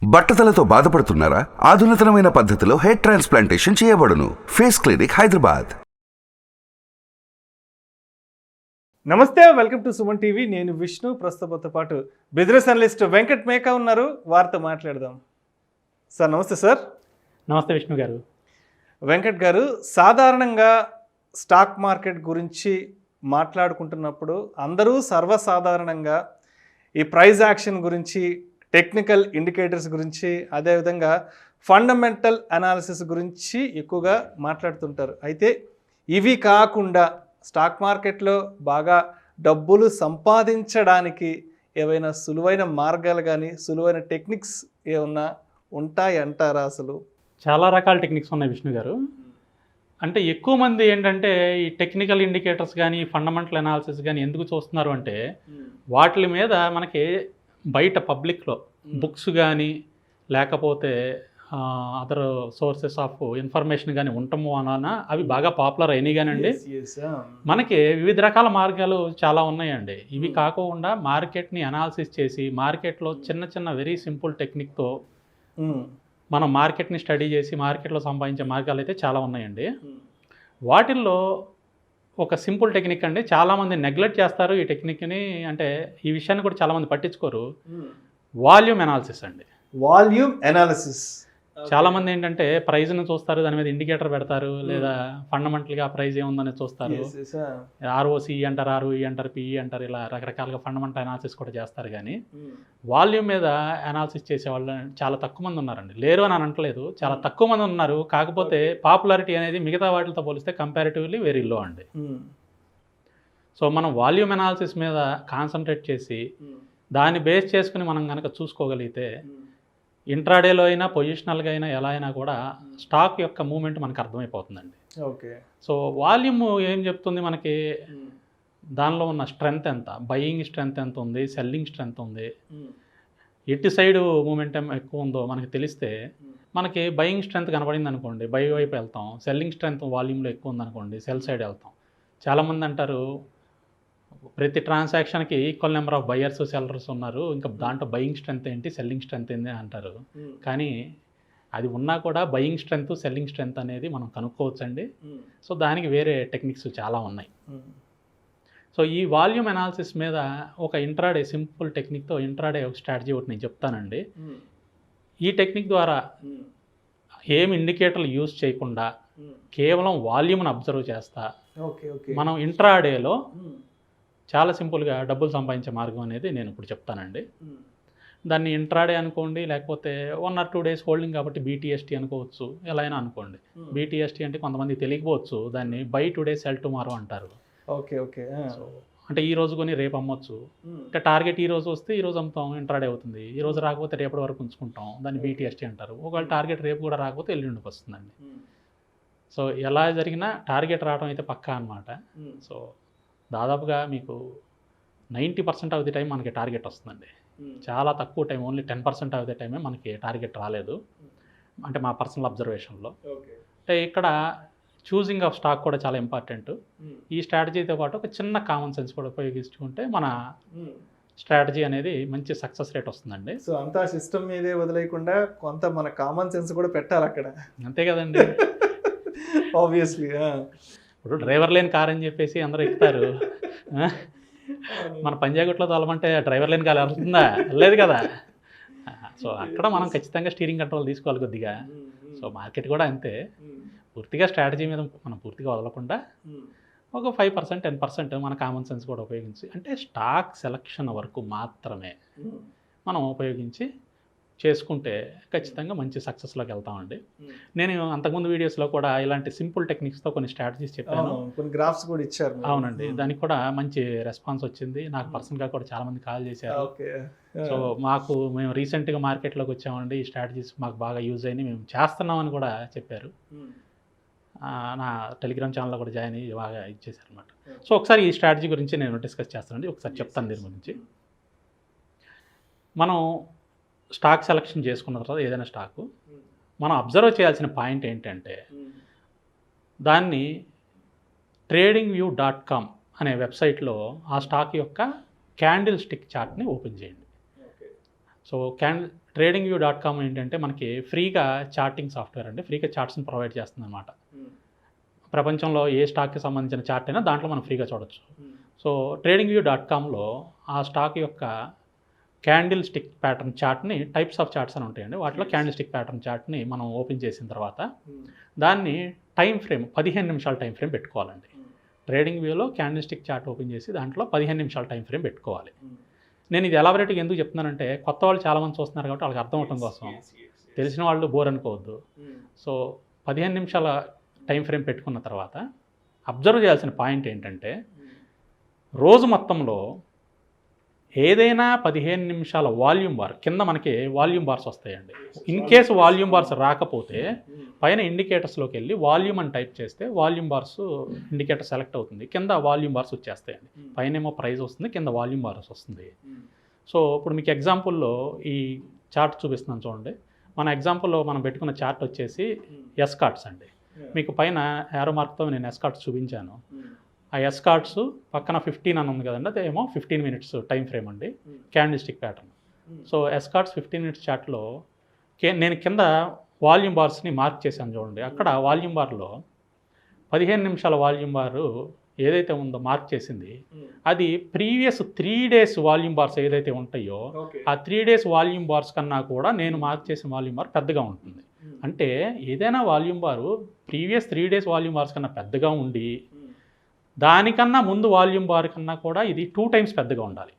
బట్టతలతో బాధపడుతున్నారా? ఆధునితనమైన పద్ధతిలో hair transplantation చేయబడును. Face clinic, Hyderabad. నమస్తే, వెల్కమ్ టు సుమన్ టీవీ. నేను విష్ణు. ప్రస్తుతంతో పాటు బిజినెస్ అనలిస్ట్ వెంకట్ మేకా ఉన్నారు. వారితో మాట్లాడదాం. సార్ నమస్తే. సార్ నమస్తే విష్ణు గారు. వెంకట్ గారు, సాధారణంగా స్టాక్ మార్కెట్ గురించి మాట్లాడుకుంటున్నప్పుడు అందరూ సర్వసాధారణంగా ఈ ప్రైస్ యాక్షన్ గురించి, టెక్నికల్ ఇండికేటర్స్ గురించి, అదేవిధంగా ఫండమెంటల్ అనాలిసిస్ గురించి ఎక్కువగా మాట్లాడుతుంటారు. అయితే ఇవి కాకుండా స్టాక్ మార్కెట్లో బాగా డబ్బులు సంపాదించడానికి ఏవైనా సులువైన మార్గాలు కానీ, సులువైన టెక్నిక్స్ ఏమన్నా ఉంటాయి అంటారా? అసలు చాలా రకాల టెక్నిక్స్ ఉన్నాయి విష్ణు గారు. అంటే ఎక్కువ మంది ఏంటంటే ఈ టెక్నికల్ ఇండికేటర్స్ కానీ, ఫండమెంటల్ అనాలిసిస్ కానీ ఎందుకు చూస్తున్నారు అంటే వాటి మీద మనకి బయట పబ్లిక్లో బుక్స్ కానీ లేకపోతే అదర్ సోర్సెస్ ఆఫ్ ఇన్ఫర్మేషన్ కానీ ఉండటము వలన అవి బాగా పాపులర్ అయినాయి కానండి. మనకి వివిధ రకాల మార్గాలు చాలా ఉన్నాయండి. ఇవి కాకుండా మార్కెట్ని అనాలిసిస్ చేసి మార్కెట్లో చిన్న చిన్న వెరీ సింపుల్ టెక్నిక్తో మనం మార్కెట్ని స్టడీ చేసి మార్కెట్లో సంపాదించే మార్గాలు అయితే చాలా ఉన్నాయండి. వాటిల్లో ఒక సింపుల్ టెక్నిక్ అండి, చాలామంది నెగ్లెక్ట్ చేస్తారు ఈ టెక్నిక్ని. అంటే ఈ విషయాన్ని కూడా చాలామంది పట్టించుకోరు. వాల్యూమ్ అనాలిసిస్ అండి. Volume analysis. చాలామంది ఏంటంటే ప్రైజ్ని చూస్తారు, దాని మీద ఇండికేటర్ పెడతారు, లేదా ఫండమెంటల్గా ప్రైజ్ ఏముందని చూస్తారు. ఆర్ఓసి అంటారు, ఆర్ఓఈ అంటారు, పిఈ అంటారు, ఇలా రకరకాలుగా ఫండమెంటల్ అనాలిసిస్ కూడా చేస్తారు. కానీ వాల్యూమ్ మీద అనాలిసిస్ చేసే వాళ్ళు చాలా తక్కువ మంది ఉన్నారండి. లేరు అని అనట్లేదు, చాలా తక్కువ మంది ఉన్నారు. కాకపోతే పాపులారిటీ అనేది మిగతా వాటితో పోలిస్తే కంపారిటివ్లీ వెరీ లో అండి. సో మనం వాల్యూమ్ అనాలిసిస్ మీద కాన్సన్ట్రేట్ చేసి దాన్ని బేస్ చేసుకుని మనం కనుక చూసుకోగలిగితే ఇంట్రాడేలో అయినా పొజిషనల్గా అయినా ఎలా అయినా కూడా స్టాక్ యొక్క మూమెంట్ మనకు అర్థమైపోతుందండి. ఓకే. సో వాల్యూమ్ ఏం చెప్తుంది మనకి, దానిలో ఉన్న స్ట్రెంగ్త్ ఎంత, బయింగ్ స్ట్రెంగ్త్ ఎంత ఉంది, సెల్లింగ్ స్ట్రెంగ్త్ ఉంది, ఎటు సైడ్ మూమెంటం ఎక్కువ ఉందో మనకి తెలిస్తే మనకి బయింగ్ స్ట్రెంగ్త్ కనబడింది అనుకోండి బై వైపు వెళ్తాం, సెల్లింగ్ స్ట్రెంగ్త్ వాల్యూమ్లో ఎక్కువ ఉందనుకోండి సెల్ సైడ్ వెళ్తాం. చాలామంది అంటారు ప్రతి ట్రాన్సాక్షన్కి equal number of buyers sellers ఉన్నారు, ఇంకా దాంట్లో బయింగ్ స్ట్రెంగ్త్ ఏంటి, సెల్లింగ్ స్ట్రెంగ్త్ ఏంటి అంటారు. కానీ అది ఉన్నా కూడా బయింగ్ స్ట్రెంగ్త్, సెల్లింగ్ స్ట్రెంగ్త్ అనేది మనం కనుక్కోవచ్చండి. సో దానికి వేరే టెక్నిక్స్ చాలా ఉన్నాయి. సో ఈ వాల్యూమ్ అనాలిసిస్ మీద ఒక ఇంట్రాడే సింపుల్ టెక్నిక్తో ఇంట్రాడే ఒక స్ట్రాటజీ ఒకటి నేను చెప్తానండి. ఈ టెక్నిక్ ద్వారా ఏం ఇండికేటర్లు యూజ్ చేయకుండా కేవలం వాల్యూమ్ని అబ్జర్వ్ చేస్తా మనం ఇంట్రాడేలో చాలా సింపుల్గా డబ్బులు సంపాదించే మార్గం అనేది నేను ఇప్పుడు చెప్తానండి. దాన్ని ఇంట్రాడే అనుకోండి, లేకపోతే 1 or 2 days హోల్డింగ్ కాబట్టి బీటీఎస్టీ అనుకోవచ్చు, ఎలా అయినా అనుకోండి. బీటీఎస్టీ అంటే కొంతమంది తెలియకపోవచ్చు, దాన్ని బై టుడే సెల్ టుమారో అంటారు. Okay okay. సో అంటే ఈ రోజు కొని రేపు అమ్మొచ్చు. అంటే టార్గెట్ ఈ రోజు వస్తే ఈ రోజు అమ్ముతాం, ఇంట్రాడే అవుతుంది. ఈ రోజు రాకపోతే రేపటి వరకు ఉంచుకుంటాం, దాన్ని బీటీఎస్టీ అంటారు. ఒకవేళ టార్గెట్ రేపు కూడా రాకపోతే ఎల్లుండికి వస్తుందండి. సో ఎలా జరిగినా టార్గెట్ రావడం అయితే పక్కా అనమాట. సో దాదాపుగా మీకు 90% ఆఫ్ ది టైం మనకి టార్గెట్ వస్తుందండి. చాలా తక్కువ టైం, ఓన్లీ 10% ఆఫ్ ది టైమే మనకి టార్గెట్ రాలేదు, అంటే మా పర్సనల్ అబ్జర్వేషన్లో. అంటే ఇక్కడ చూసింగ్ ఆఫ్ స్టాక్ కూడా చాలా ఇంపార్టెంట్. ఈ స్ట్రాటజీతో పాటు ఒక చిన్న కామన్ సెన్స్ కూడా ఉపయోగించుకుంటే మన స్ట్రాటజీ అనేది మంచి సక్సెస్ రేట్ వస్తుందండి. సో అంతా సిస్టమ్ మీదే వదిలేయకుండా కొంత మన కామన్ సెన్స్ కూడా పెట్టాలి అక్కడ. అంతే కదండి. ఆబ్వియస్లీ. ఇప్పుడు డ్రైవర్ లేని కార్ అని చెప్పేసి అందరూ ఎక్కుతారు. మన పంజాగుట్లో తోలమంటే డ్రైవర్ లేని కార్ వెళ్తుందా? లేదు కదా. సో అక్కడ మనం ఖచ్చితంగా స్టీరింగ్ కంట్రోల్ తీసుకోవాలి కొద్దిగా. సో మార్కెట్ కూడా అంతే. పూర్తిగా స్ట్రాటజీ మీద మనం పూర్తిగా వదలకుండా ఒక 5%, 10% మన కామన్ సెన్స్ కూడా ఉపయోగించి, అంటే స్టాక్ సెలక్షన్ వరకు మాత్రమే మనం ఉపయోగించి చేసుకుంటే ఖచ్చితంగా మంచి సక్సెస్లోకి వెళ్తామండి. నేను అంతకుముందు వీడియోస్లో కూడా ఇలాంటి సింపుల్ టెక్నిక్స్తో కొన్ని స్ట్రాటజీస్ చెప్పాను, కొన్ని గ్రాఫ్స్ కూడా ఇచ్చారు. అవునండి, దానికి కూడా మంచి రెస్పాన్స్ వచ్చింది. నాకు పర్సనల్గా కూడా చాలామంది కాల్ చేశారు. సో మేము రీసెంట్గా మార్కెట్లోకి వచ్చామండి, ఈ స్ట్రాటజీస్ మాకు బాగా యూజ్ అయినాయి, మేము చేస్తున్నామని కూడా చెప్పారు. నా టెలిగ్రామ్ ఛానల్లో కూడా జాయిన్ అయ్యి బాగా ఇచ్చేసారు అనమాట. సో ఒకసారి ఈ స్ట్రాటజీ గురించి నేను డిస్కస్ చేస్తానండి. ఒకసారి చెప్తాను దీని గురించి. మనం స్టాక్ సెలెక్షన్ చేసుకున్న తర్వాత ఏదైనా స్టాకు మనం అబ్జర్వ్ చేయాల్సిన పాయింట్ ఏంటంటే దాన్ని tradingview.com అనే వెబ్సైట్లో ఆ స్టాక్ యొక్క క్యాండిల్ స్టిక్ చార్ట్ని ఓపెన్ చేయండి. సో tradingview.com ఏంటంటే మనకి ఫ్రీగా చార్టింగ్ సాఫ్ట్వేర్ అండి, ఫ్రీగా చార్ట్స్ని ప్రొవైడ్ చేస్తుంది అనమాట. ప్రపంచంలో ఏ స్టాక్కి సంబంధించిన చార్ట్ అయినా దాంట్లో మనం ఫ్రీగా చూడొచ్చు. సో tradingview.comలో ఆ స్టాక్ యొక్క క్యాండిల్ స్టిక్ ప్యాటర్న్ చార్ట్ని, టైప్స్ ఆఫ్ చార్ట్స్ అని ఉంటాయండి, వాటిలో క్యాండిల్ స్టిక్ ప్యాటర్న్ చార్ట్ని మనం ఓపెన్ చేసిన తర్వాత దాన్ని టైం ఫ్రేమ్ 15 నిమిషాల టైం ఫ్రేమ్ పెట్టుకోవాలండి. ట్రేడింగ్ వ్యూలో క్యాండిల్ స్టిక్ చార్ట్ ఓపెన్ చేసి దాంట్లో 15 నిమిషాల టైం ఫ్రేమ్ పెట్టుకోవాలి. నేను ఇది ఎలాబరేట్గా ఎందుకు చెప్తున్నానంటే కొత్త వాళ్ళు చాలామంది చూస్తున్నారు కాబట్టి వాళ్ళకి అర్థం అవడం కోసం, తెలిసిన వాళ్ళు బోర్ అనుకోవద్దు. సో 15 నిమిషాల టైం ఫ్రేమ్ పెట్టుకున్న తర్వాత అబ్జర్వ్ చేయాల్సిన పాయింట్ ఏంటంటే రోజు మొత్తంలో ఏదైనా 15 నిమిషాల వాల్యూమ్ బార్ కింద మనకి వాల్యూమ్ బార్స్ వస్తాయండి. ఇన్ కేసు వాల్యూమ్ బార్స్ రాకపోతే పైన ఇండికేటర్స్లోకి వెళ్ళి వాల్యూమ్ అని టైప్ చేస్తే వాల్యూమ్ బార్స్ ఇండికేటర్ సెలెక్ట్ అవుతుంది, కింద వాల్యూమ్ బార్స్ వచ్చేస్తాయండి. పైన ఏమో ప్రైస్ వస్తుంది, కింద వాల్యూమ్ బార్స్ వస్తుంది. సో ఇప్పుడు మీకు ఎగ్జాంపుల్లో ఈ చార్ట్ చూపిస్తున్నాను చూడండి. మన ఎగ్జాంపుల్లో మనం పెట్టుకున్న చార్ట్ వచ్చేసి ఎస్ కార్డ్స్ అండి. మీకు పైన యారో మార్క్తో నేను ఎస్ కార్డ్స్ చూపించాను. ఆ ఎస్ కార్డ్స్ పక్కన 15 అని ఉంది కదండి, అదేమో 15 మినిట్స్ టైం ఫ్రేమ్ అండి, క్యాండిల్ స్టిక్ ప్యాటర్న్. సో ఎస్ కార్డ్స్ 15 మినిట్స్ చార్ట్లో నేను కింద వాల్యూమ్ బార్స్ని మార్క్ చేశాను చూడండి. అక్కడ వాల్యూమ్ బార్లో 15 నిమిషాల వాల్యూమ్ బారు ఏదైతే ఉందో మార్క్ చేసింది అది ప్రీవియస్ 3 days వాల్యూమ్ బార్స్ ఏదైతే ఉంటాయో ఆ 3 days వాల్యూమ్ బార్స్ కన్నా కూడా నేను మార్క్ చేసిన వాల్యూమ్ బార్ పెద్దగా ఉంటుంది. అంటే ఏదైనా వాల్యూమ్ బారు ప్రీవియస్ 3 days వాల్యూమ్ బార్స్ కన్నా పెద్దగా ఉండి దానికన్నా ముందు వాల్యూమ్ బార్ కన్నా కూడా ఇది 2 times పెద్దగా ఉండాలి.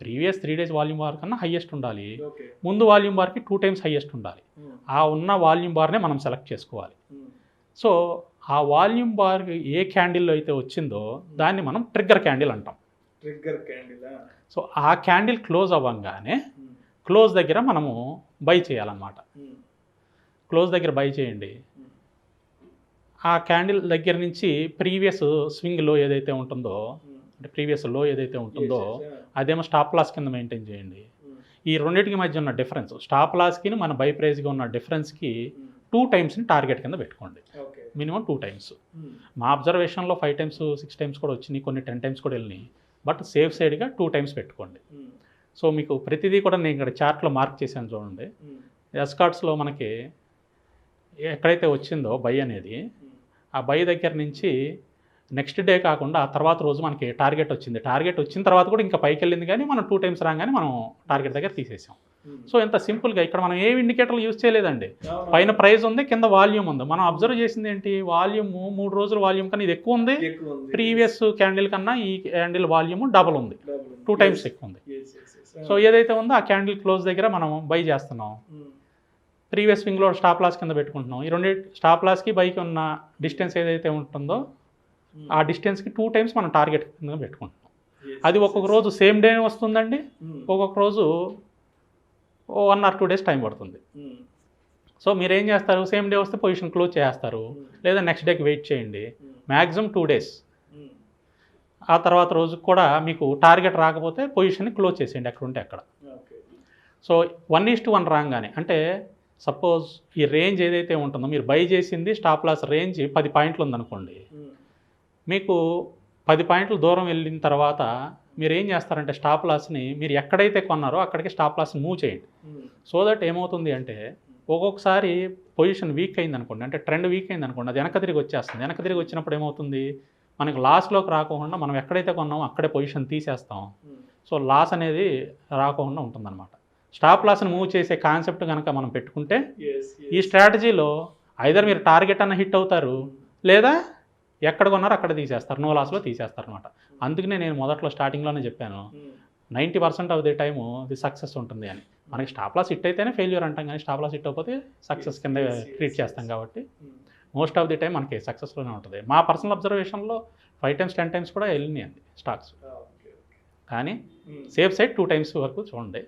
ప్రీవియస్ 3 days వాల్యూమ్ బార్ కన్నా హైయెస్ట్ ఉండాలి, ముందు వాల్యూమ్ బార్కి 2 times హైయెస్ట్ ఉండాలి. ఆ ఉన్న వాల్యూమ్ బార్నే మనం సెలెక్ట్ చేసుకోవాలి. సో ఆ వాల్యూమ్ బార్ ఏ క్యాండిల్లో అయితే వచ్చిందో దాన్ని మనం ట్రిగ్గర్ క్యాండిల్ అంటాం. సో ఆ క్యాండిల్ క్లోజ్ అవ్వగానే క్లోజ్ దగ్గర మనము బై చేయాలన్నమాట. క్లోజ్ దగ్గర బై చేయండి. ఆ క్యాండిల్ దగ్గర నుంచి ప్రీవియస్ స్వింగ్ లో ఏదైతే ఉంటుందో, అంటే ప్రీవియస్ లో ఏదైతే ఉంటుందో అదేమో స్టాప్ లాస్ కింద మెయింటైన్ చేయండి. ఈ రెండింటికి మధ్య ఉన్న డిఫరెన్స్, స్టాప్ లాస్కి మన బై ప్రైస్గా ఉన్న డిఫరెన్స్కి 2 timesని టార్గెట్ కింద పెట్టుకోండి. Minimum 2 times. మా అబ్జర్వేషన్లో 5 times 6 times కూడా వచ్చినాయి, కొన్ని 10 times కూడా వెళ్ళినాయి. బట్ సేఫ్ సైడ్గా 2 times పెట్టుకోండి. సో మీకు ప్రతిదీ కూడా నేను ఇక్కడ చార్ట్లో మార్క్ చేశాను చూడండి. ఎస్ కార్డ్స్లో మనకి ఎక్కడైతే వచ్చిందో బై అనేది, ఆ బై దగ్గర నుంచి నెక్స్ట్ డే కాకుండా ఆ తర్వాత రోజు మనకి టార్గెట్ వచ్చింది. టార్గెట్ వచ్చిన తర్వాత కూడా ఇంకా పైకి వెళ్ళింది, కానీ మనం 2 times రాగానే మనం టార్గెట్ దగ్గర తీసేసాం. సో ఇంత సింపుల్గా ఇక్కడ మనం ఏ ఇండికేటర్లు యూజ్ చేయలేదండి. పైన ప్రైస్ ఉంది, కింద వాల్యూమ్ ఉంది. మనం అబ్జర్వ్ చేసింది ఏంటి, వాల్యూమ్ 3 రోజుల వాల్యూమ్ కన్నా ఇది ఎక్కువ ఉంది, ప్రీవియస్ క్యాండిల్ కన్నా ఈ క్యాండిల్ వాల్యూమ్ డబుల్ ఉంది, 2 times ఎక్కువ ఉంది. సో ఏదైతే ఉందో ఆ క్యాండిల్ క్లోజ్ దగ్గర మనం బై చేస్తున్నాం. ప్రీవియస్ స్వింగ్లో స్టాప్ లాస్ కింద పెట్టుకుంటున్నాం. ఈ రెండు స్టాప్ లాస్కి బైకి ఉన్న డిస్టెన్స్ ఏదైతే ఉంటుందో ఆ డిస్టెన్స్కి 2 times మనం టార్గెట్ కింద పెట్టుకుంటున్నాం. అది ఒక్కొక్క రోజు సేమ్ డే వస్తుందండి, ఒక్కొక్క రోజు 1 or 2 days టైం పడుతుంది. సో మీరు ఏం చేస్తారు, సేమ్ డే వస్తే పొజిషన్ క్లోజ్ చేస్తారు, లేదా నెక్స్ట్ డేకి వెయిట్ చేయండి. Maximum 2 days. ఆ తర్వాత రోజు కూడా మీకు టార్గెట్ రాకపోతే పొజిషన్ని క్లోజ్ చేసేయండి ఎక్కడ ఉంటే అక్కడ. సో 1:1 రాగానే, అంటే సపోజ్ ఈ రేంజ్ ఏదైతే ఉంటుందో మీరు బై చేసింది స్టాప్ లాస్ రేంజ్ 10 పాయింట్లు ఉందనుకోండి, మీకు 10 పాయింట్లు దూరం వెళ్ళిన తర్వాత మీరు ఏం చేస్తారంటే స్టాప్ లాస్ని మీరు ఎక్కడైతే కొన్నారో అక్కడికి స్టాప్ లాస్ని మూవ్ చేయండి. సో దట్ ఏమవుతుంది అంటే ఒక్కొక్కసారి పొజిషన్ వీక్ అయింది అనుకోండి, అంటే ట్రెండ్ వీక్ అయింది అనుకోండి, అది వెనక తిరిగి వచ్చేస్తుంది. వెనక తిరిగి వచ్చినప్పుడు ఏమవుతుంది, మనకి లాస్లోకి రాకుండా మనం ఎక్కడైతే కొన్నామో అక్కడే పొజిషన్ తీసేస్తాం. సో లాస్ అనేది రాకుండా ఉంటుందన్నమాట. స్టాప్ లాస్ని మూవ్ చేసే కాన్సెప్ట్ కనుక మనం పెట్టుకుంటే ఈ స్ట్రాటజీలో ఐదర్ మీరు టార్గెట్ అన్న హిట్ అవుతారు, లేదా ఎక్కడ కొన్నారో అక్కడ తీసేస్తారు, నో లాస్లో తీసేస్తారు అనమాట. అందుకనే నేను మొదట్లో స్టార్టింగ్లోనే చెప్పాను 90% ఆఫ్ ది టైము ఇది సక్సెస్ ఉంటుంది అని. మనకి స్టాప్ లాస్ హిట్ అయితేనే ఫెయిల్యూర్ అంటాం, కానీ స్టాప్ లాస్ హిట్ అయిపోతే సక్సెస్ కింద ట్రీట్ చేస్తాం. కాబట్టి మోస్ట్ ఆఫ్ ది టైం మనకి సక్సెస్లోనే ఉంటుంది. మా పర్సనల్ అబ్జర్వేషన్లో 5 times 10 times కూడా వెళ్ళినాయండి స్టాక్స్, కానీ సేఫ్ సైడ్ 2 times వరకు చూడండి.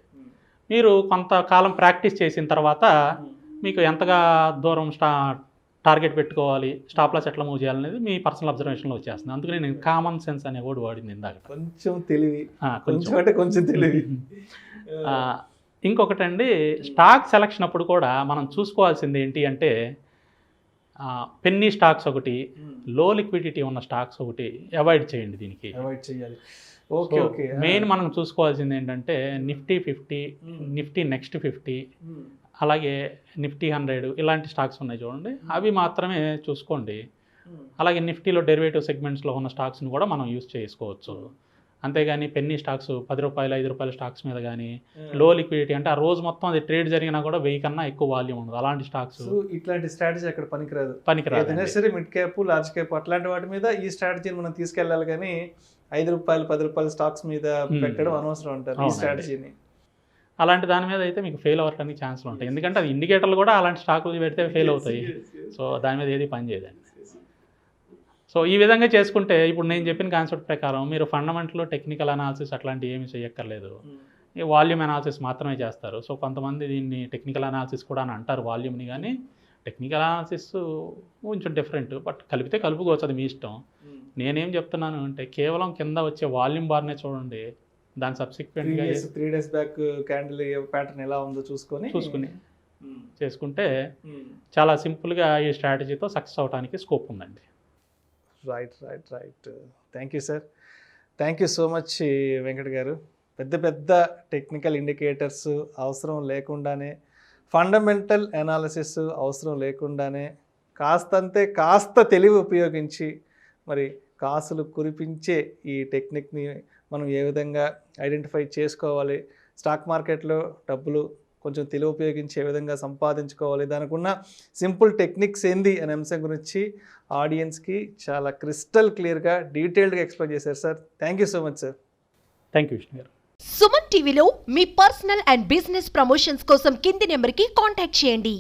మీరు కొంతకాలం ప్రాక్టీస్ చేసిన తర్వాత మీకు ఎంతగా దూరం టార్గెట్ పెట్టుకోవాలి, స్టాప్ లాస్ ఎట్లా మూవ్ చేయాలనేది మీ పర్సనల్ అబ్జర్వేషన్లో వచ్చేస్తుంది. అందుకని నేను కామన్ సెన్స్ అనే వర్డ్ వాడింది ఇందాక. కొంచెం తెలివి, కొంచెం తెలివి. ఇంకొకటండి, స్టాక్ సెలక్షన్ అప్పుడు కూడా మనం చూసుకోవాల్సింది ఏంటి అంటే పెన్నీ స్టాక్స్ ఒకటి, లో లిక్విడిటీ ఉన్న స్టాక్స్ ఒకటి అవాయిడ్ చేయండి. దీనికి అవాయిడ్ చేయాలి. Okay okay. మెయిన్ మనం చూసుకోవాల్సింది ఏంటంటే నిఫ్టీ 50, నిఫ్టీ నెక్స్ట్ 50, అలాగే నిఫ్టీ 100 ఇలాంటి స్టాక్స్ ఉన్నాయి చూడండి, అవి మాత్రమే చూసుకోండి. అలాగే నిఫ్టీలో డెరివేటివ్ సెగ్మెంట్స్లో ఉన్న స్టాక్స్ని కూడా మనం యూస్ చేసుకోవచ్చు. అంతేగాని పెన్నీ స్టాక్స్ ₹10, ₹5 స్టాక్స్ మీద కానీ లో లిక్విడిటీ అంటే ఆ రోజు మొత్తం అది ట్రేడ్ జరిగినా కూడా 1000 కన్నా ఎక్కువ వాల్యూమ్ ఉండదు అలాంటి స్టాక్స్ సో ఇట్లాంటి స్ట్రాటజీ అక్కడ పనికిరాదు. పనికిరాదు. ఏదైనా సరే మిడ్ క్యాప్, లార్జ్ క్యాప్ అట్లాంటి వాటి మీద ఈ స్ట్రాటజీని మనం తీసుకెళ్ళాలి, కానీ ₹5, ₹10 స్టాక్స్ మీద పెట్టడం అనవసరం అంటారు ఈ స్ట్రాటజీని. అలాంటి దాని మీద అయితే మీకు ఫెయిల్ అవ్వడానికి ఛాన్స్లు ఉంటాయి, ఎందుకంటే అది ఇండికేటర్లు కూడా అలాంటి స్టాకులు పెడితే ఫెయిల్ అవుతాయి. సో దాని మీద ఏది పని చేయదండి. సో ఈ విధంగా చేసుకుంటే ఇప్పుడు నేను చెప్పిన కాన్సెప్ట్ ప్రకారం మీరు ఫండమెంటల్, టెక్నికల్ అనాలిసిస్ అట్లాంటివి ఏమీ చేయక్కర్లేదు, ఈ వాల్యూమ్ అనాలిసిస్ మాత్రమే చేస్తారు. సో కొంతమంది దీన్ని టెక్నికల్ అనాలిసిస్ కూడా అని అంటారు వాల్యూమ్ని, కానీ టెక్నికల్ అనాలిసిస్ కొంచెం డిఫరెంట్, బట్ కలిపితే కలుపుకోవచ్చు, అది మీ ఇష్టం. నేనేం చెప్తున్నాను అంటే కేవలం కింద వచ్చే వాల్యూమ్ బార్నే చూడండి, దాని సబ్సిక్వెంట్గా 3 days బ్యాక్ క్యాండిల్ ప్యాటర్న్ ఎలా ఉందో చూసుకొని చేసుకుంటే చాలా సింపుల్గా ఈ స్ట్రాటజీతో సక్సెస్ అవడానికి స్కోప్ ఉందండి. Right. Thank you sir, thank you so much Venkat గారు. పెద్ద టెక్నికల్ ఇండికేటర్స్ అవసరం లేకుండానే, ఫండమెంటల్ అనాలిసిస్ అవసరం లేకుండానే కాస్త తెలివి ఉపయోగించి మరి కాసులు కురిపించే ఈ టెక్నిక్ని మనం ఏ విధంగా ఐడెంటిఫై చేసుకోవాలి, స్టాక్ మార్కెట్లో డబ్బులు కొంచెం తెలివి ఉపయోగించి ఏ విధంగా సంపాదించుకోవాలి, దానికి ఉన్న సింపుల్ టెక్నిక్స్ ఏంది అనే అంశం గురించి ఆడియన్స్కి చాలా క్రిస్టల్ క్లియర్గా డీటెయిల్డ్గా ఎక్స్ప్లెయిన్ చేశారు sir. Thank you so much sir. Thank you Vishnu గారు. సుమన్ టీవీలో మీ పర్సనల్ అండ్ బిజినెస్ ప్రమోషన్స్ కోసం కింది నెంబర్కి కాంటాక్ట్ చేయండి.